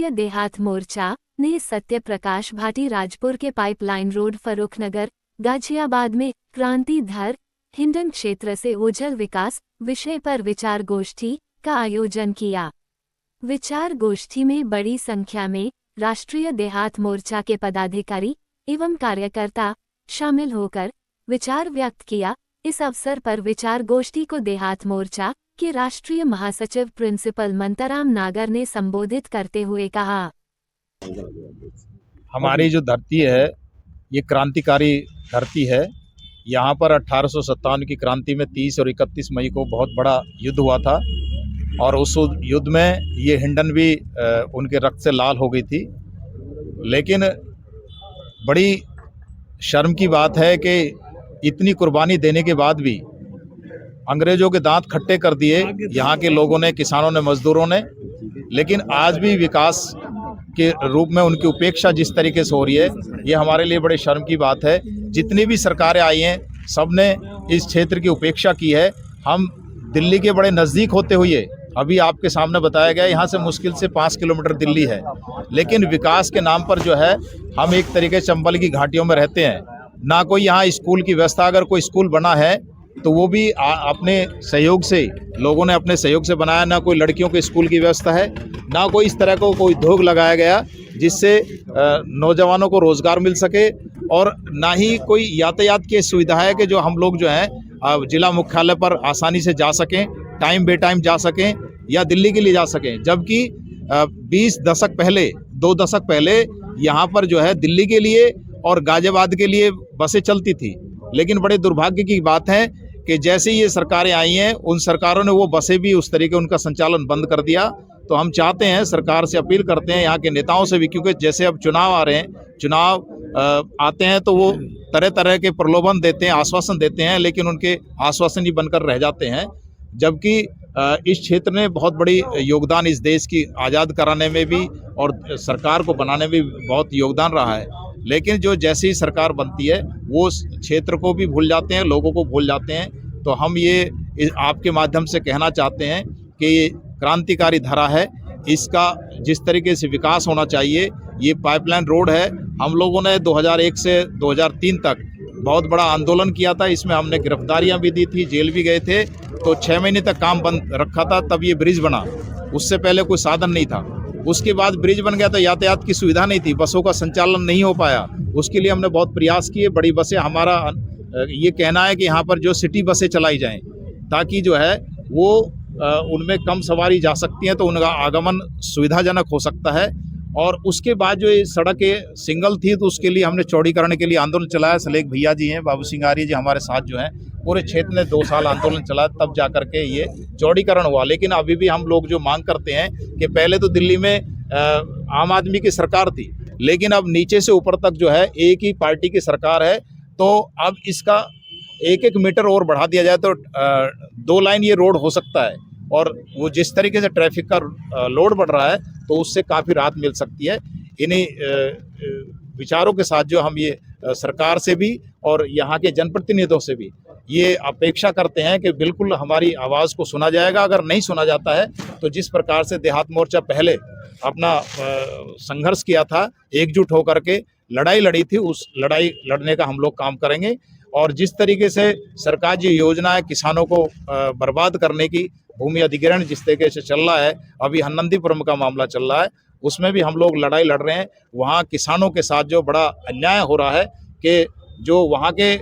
राष्ट्रीय देहात मोर्चा ने सत्य प्रकाश भाटी राजपुर के पाइपलाइन रोड फर्रुखनगर गाजियाबाद में क्रांति धर हिंडन क्षेत्र से ओझल विकास विषय पर विचार गोष्ठी का आयोजन किया। विचार गोष्ठी में बड़ी संख्या में राष्ट्रीय देहात मोर्चा के पदाधिकारी एवं कार्यकर्ता शामिल होकर विचार व्यक्त किया। इस अवसर पर विचार गोष्ठी को देहात मोर्चा के राष्ट्रीय महासचिव प्रिंसिपल मंताराम नागर ने संबोधित करते हुए कहा, हमारी जो धरती है ये क्रांतिकारी धरती है। यहाँ पर 1857 की क्रांति में 30 और 31 मई को बहुत बड़ा युद्ध हुआ था और उस युद्ध में ये हिंडन भी उनके रक्त से लाल हो गई थी। लेकिन बड़ी शर्म की बात है कि इतनी कुर्बानी देने के बाद भी अंग्रेजों के दांत खट्टे कर दिए यहाँ के लोगों ने, किसानों ने, मजदूरों ने। लेकिन आज भी विकास के रूप में उनकी उपेक्षा जिस तरीके से हो रही है, ये हमारे लिए बड़े शर्म की बात है। जितनी भी सरकारें आई हैं सब ने इस क्षेत्र की उपेक्षा की है। हम दिल्ली के बड़े नज़दीक होते हुए, अभी आपके सामने बताया गया, यहाँ से मुश्किल से 5 किलोमीटर दिल्ली है, लेकिन विकास के नाम पर जो है हम एक तरीके चंबल की घाटियों में रहते हैं। ना कोई यहाँ स्कूल की व्यवस्था, अगर कोई स्कूल बना है तो वो भी अपने सहयोग से, लोगों ने अपने सहयोग से बनाया। ना कोई लड़कियों के स्कूल की व्यवस्था है, ना कोई इस तरह को कोई उद्योग लगाया गया जिससे नौजवानों को रोजगार मिल सके, और ना ही कोई यातायात की सुविधा है कि जो हम लोग जो है जिला मुख्यालय पर आसानी से जा सकें, टाइम बे टाइम जा सकें या दिल्ली के लिए जा सकें। जबकि 20 दशक पहले, 2 दशक पहले यहाँ पर जो है दिल्ली के लिए और गाजियाबाद के लिए बसें चलती थी। लेकिन बड़े दुर्भाग्य की बात है कि जैसे ये सरकारें आई हैं, उन सरकारों ने वो बसें भी उस तरीके उनका संचालन बंद कर दिया। तो हम चाहते हैं, सरकार से अपील करते हैं, यहाँ के नेताओं से भी, क्योंकि जैसे अब चुनाव आ रहे हैं, चुनाव आते हैं तो वो तरह तरह के प्रलोभन देते हैं, आश्वासन देते हैं, लेकिन उनके आश्वासन ही बनकर रह जाते हैं। जबकि इस क्षेत्र ने बहुत बड़ी योगदान इस देश की आज़ाद कराने में भी और सरकार को बनाने में भी बहुत योगदान रहा है। लेकिन जो जैसी ही सरकार बनती है वो क्षेत्र को भी भूल जाते हैं, लोगों को भूल जाते हैं। तो हम ये आपके माध्यम से कहना चाहते हैं कि ये क्रांतिकारी धारा है, इसका जिस तरीके से विकास होना चाहिए। ये पाइपलाइन रोड है, हम लोगों ने 2001 से 2003 तक बहुत बड़ा आंदोलन किया था। इसमें हमने गिरफ्तारियां भी दी थी, जेल भी गए थे। तो 6 महीने तक काम बंद रखा था, तब ये ब्रिज बना। उससे पहले कोई साधन नहीं था। उसके बाद ब्रिज बन गया तो यातायात की सुविधा नहीं थी, बसों का संचालन नहीं हो पाया। उसके लिए हमने बहुत प्रयास किए। बड़ी बसें, हमारा ये कहना है कि यहाँ पर जो सिटी बसें चलाई जाएं, ताकि जो है वो उनमें कम सवारी जा सकती हैं, तो उनका आगमन सुविधाजनक हो सकता है। और उसके बाद जो ये सड़कें सिंगल थी, तो उसके लिए हमने चौड़ीकरण के लिए आंदोलन चलाया। सलेख भैया जी हैं, बाबू सिंह आर्य जी हमारे साथ जो हैं, पूरे क्षेत्र ने 2 साल आंदोलन चलाया, तब जा करके ये चौड़ीकरण हुआ। लेकिन अभी भी हम लोग जो मांग करते हैं कि पहले तो दिल्ली में आम आदमी की सरकार थी, लेकिन अब नीचे से ऊपर तक जो है एक ही पार्टी की सरकार है। तो अब इसका 1-1 मीटर और बढ़ा दिया जाए तो 2 लाइन ये रोड हो सकता है। और वो जिस तरीके से ट्रैफिक का लोड बढ़ रहा है, तो उससे काफ़ी राहत मिल सकती है। इन्हीं विचारों के साथ जो हम ये सरकार से भी और यहाँ के जनप्रतिनिधियों से भी ये अपेक्षा करते हैं कि बिल्कुल हमारी आवाज़ को सुना जाएगा। अगर नहीं सुना जाता है तो जिस प्रकार से देहात मोर्चा पहले अपना संघर्ष किया था, एकजुट होकर के लड़ाई लड़ी थी, उस लड़ाई लड़ने का हम लोग काम करेंगे। और जिस तरीके से सरकार जी योजना है किसानों को बर्बाद करने की, भूमि अधिग्रहण जिस तरीके से चल रहा है, अभी हरनंदीपुरम का मामला चल रहा है, उसमें भी हम लोग लड़ाई लड़ रहे हैं। वहाँ किसानों के साथ जो बड़ा अन्याय हो रहा है कि जो वहाँ के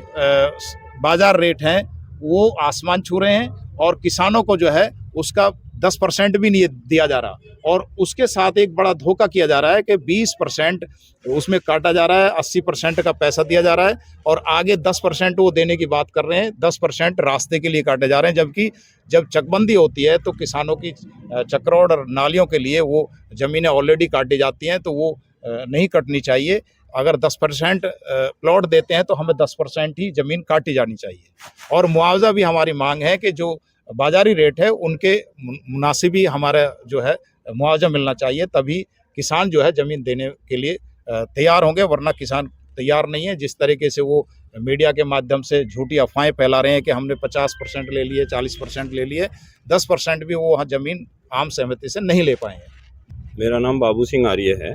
बाजार रेट हैं वो आसमान छू रहे हैं, और किसानों को जो है उसका 10% भी नहीं दिया जा रहा। और उसके साथ एक बड़ा धोखा किया जा रहा है कि 20% उसमें काटा जा रहा है, 80% का पैसा दिया जा रहा है, और आगे 10% वो देने की बात कर रहे हैं। 10% रास्ते के लिए काटे जा रहे हैं, जबकि जब चकबंदी होती है तो किसानों की चक्रोड़ और नालियों के लिए वो ज़मीनें ऑलरेडी काटी जाती हैं, तो वो नहीं कटनी चाहिए। अगर 10% प्लॉट देते हैं तो हमें 10% ही ज़मीन काटी जानी चाहिए। और मुआवजा भी हमारी मांग है कि जो बाज़ारी रेट है उनके मुनासिब ही हमारा जो है मुआवजा मिलना चाहिए, तभी किसान जो है ज़मीन देने के लिए तैयार होंगे, वरना किसान तैयार नहीं है। जिस तरीके से वो मीडिया के माध्यम से झूठी अफवाहें फैला रहे हैं कि हमने 50% ले लिए, 40% ले लिए, 10% भी वो वहाँ ज़मीन आम सहमति से नहीं ले पाए हैं। मेरा नाम बाबू सिंह आर्य है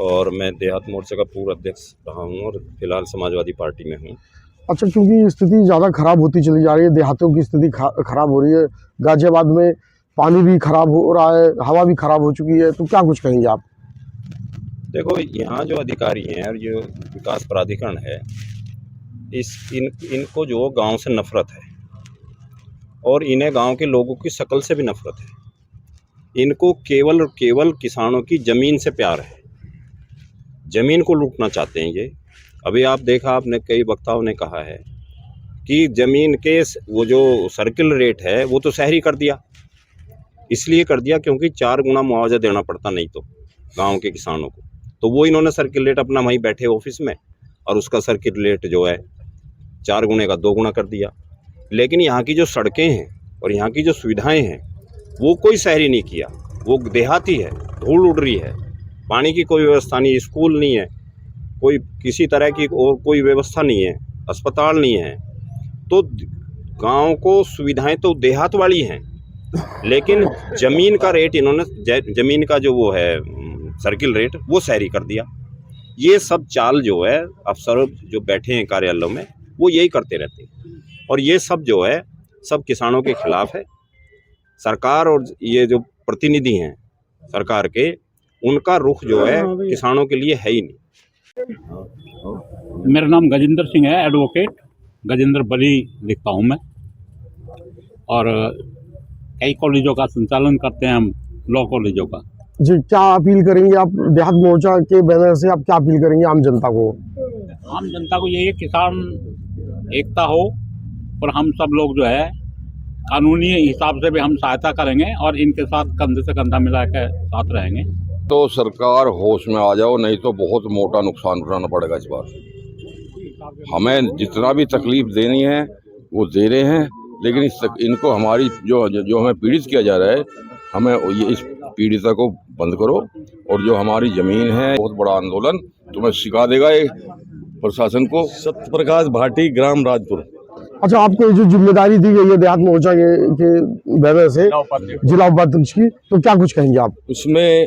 और मैं देहात मोर्चा का पूर्व अध्यक्ष रहा हूँ और फिलहाल समाजवादी पार्टी में हूँ। अच्छा, क्योंकि स्थिति ज़्यादा खराब होती चली जा रही है, देहातों की स्थिति खराब हो रही है, गाजियाबाद में पानी भी खराब हो रहा है, हवा भी खराब हो चुकी है, तो क्या कुछ कहेंगे आप? देखो, यहाँ जो अधिकारी हैं और जो विकास प्राधिकरण है, इनको जो गांव से नफरत है और इन्हें गांव के लोगों की शकल से भी नफरत है। इनको केवल और केवल किसानों की ज़मीन से प्यार है, ज़मीन को लूटना चाहते हैं ये। अभी आप देखा, आपने कई वक्ताओं ने कहा है कि ज़मीन के वो जो सर्किल रेट है वो तो शहरी कर दिया, इसलिए कर दिया क्योंकि 4 गुना मुआवजा देना पड़ता नहीं तो गांव के किसानों को, तो वो इन्होंने सर्किल रेट अपना वहीं बैठे ऑफिस में और उसका सर्किल रेट जो है 4 गुने का 2 गुना कर दिया। लेकिन यहाँ की जो सड़कें हैं और यहाँ की जो सुविधाएं हैं वो कोई शहरी नहीं किया, वो देहाती है। धूल उड़ रही है, पानी की कोई व्यवस्था नहीं, स्कूल नहीं है, कोई किसी तरह की और कोई व्यवस्था नहीं है, अस्पताल नहीं है। तो गांव को सुविधाएं तो देहात वाली हैं, लेकिन ज़मीन का रेट इन्होंने, ज़मीन का जो वो है सर्किल रेट, वो शहरी कर दिया। ये सब चाल जो है अफसर जो बैठे हैं कार्यालयों में वो यही करते रहते हैं और ये सब जो है सब किसानों के खिलाफ है। सरकार और ये जो प्रतिनिधि हैं सरकार के, उनका रुख जो है किसानों के लिए है ही नहीं। मेरा नाम गजेंद्र सिंह है, एडवोकेट गजेंद्र बली लिखता हूँ मैं, और कई कॉलेजों का संचालन करते हैं हम, लॉ कॉलेजों का। जी, क्या अपील करेंगे आप देहात मोर्चा के बैनर से? आप क्या अपील करेंगे आम जनता को? आम जनता को यही है, किसान एकता हो और हम सब लोग जो है कानूनी हिसाब से भी हम सहायता करेंगे और इनके साथ कंधे से कंधा मिला के साथ रहेंगे। तो सरकार होश में आ जाओ, नहीं तो बहुत मोटा नुकसान उठाना पड़ेगा इस बार। हमें जितना भी तकलीफ देनी है वो दे रहे हैं, लेकिन इनको हमारी जो हमें पीड़ित किया जा रहा है, हमें ये इस पीड़िता को बंद करो। और जो हमारी ज़मीन है, बहुत बड़ा आंदोलन तुम्हें सिखा देगा ये प्रशासन को। सत्यप्रकाश भाटी, ग्राम राजपुर। अच्छा, आपको जो जिम्मेदारी दी गई है देहात मोर्चा के बैनर से जिला उपाध्यक्ष की, तो क्या कुछ कहेंगे आप? उसमें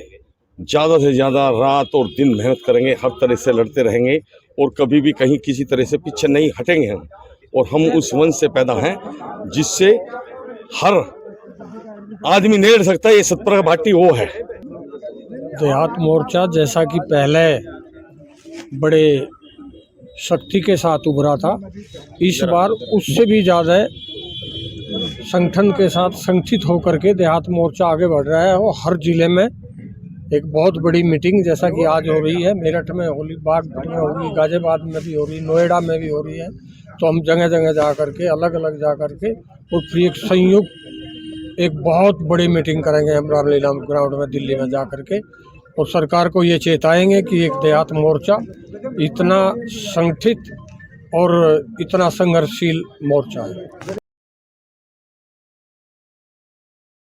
ज़्यादा से ज़्यादा रात और दिन मेहनत करेंगे, हर तरह से लड़ते रहेंगे और कभी भी कहीं किसी तरह से पीछे नहीं हटेंगे हम। और हम उस वंश से पैदा हैं जिससे हर आदमी नहीं लड़ सकता, ये सत्यप्रकाश भाटी वो है। देहात मोर्चा जैसा कि पहले बड़े शक्ति के साथ उभरा था, इस बार उससे भी ज़्यादा संगठन के साथ संगठित होकर के देहात मोर्चा आगे बढ़ रहा है। और हर जिले में एक बहुत बड़ी मीटिंग जैसा कि आज हो रही है, मेरठ में होली बाग में हो रही, गाजियाबाद में भी हो रही, नोएडा में भी हो रही है। तो हम जगह जगह जा करके, अलग अलग जा करके और फिर एक संयुक्त एक बहुत बड़ी मीटिंग करेंगे हम रामलीला ग्राउंड में दिल्ली में जा करके, और सरकार को ये चेताएंगे कि एक देहात मोर्चा इतना संगठित और इतना संघर्षशील मोर्चा है।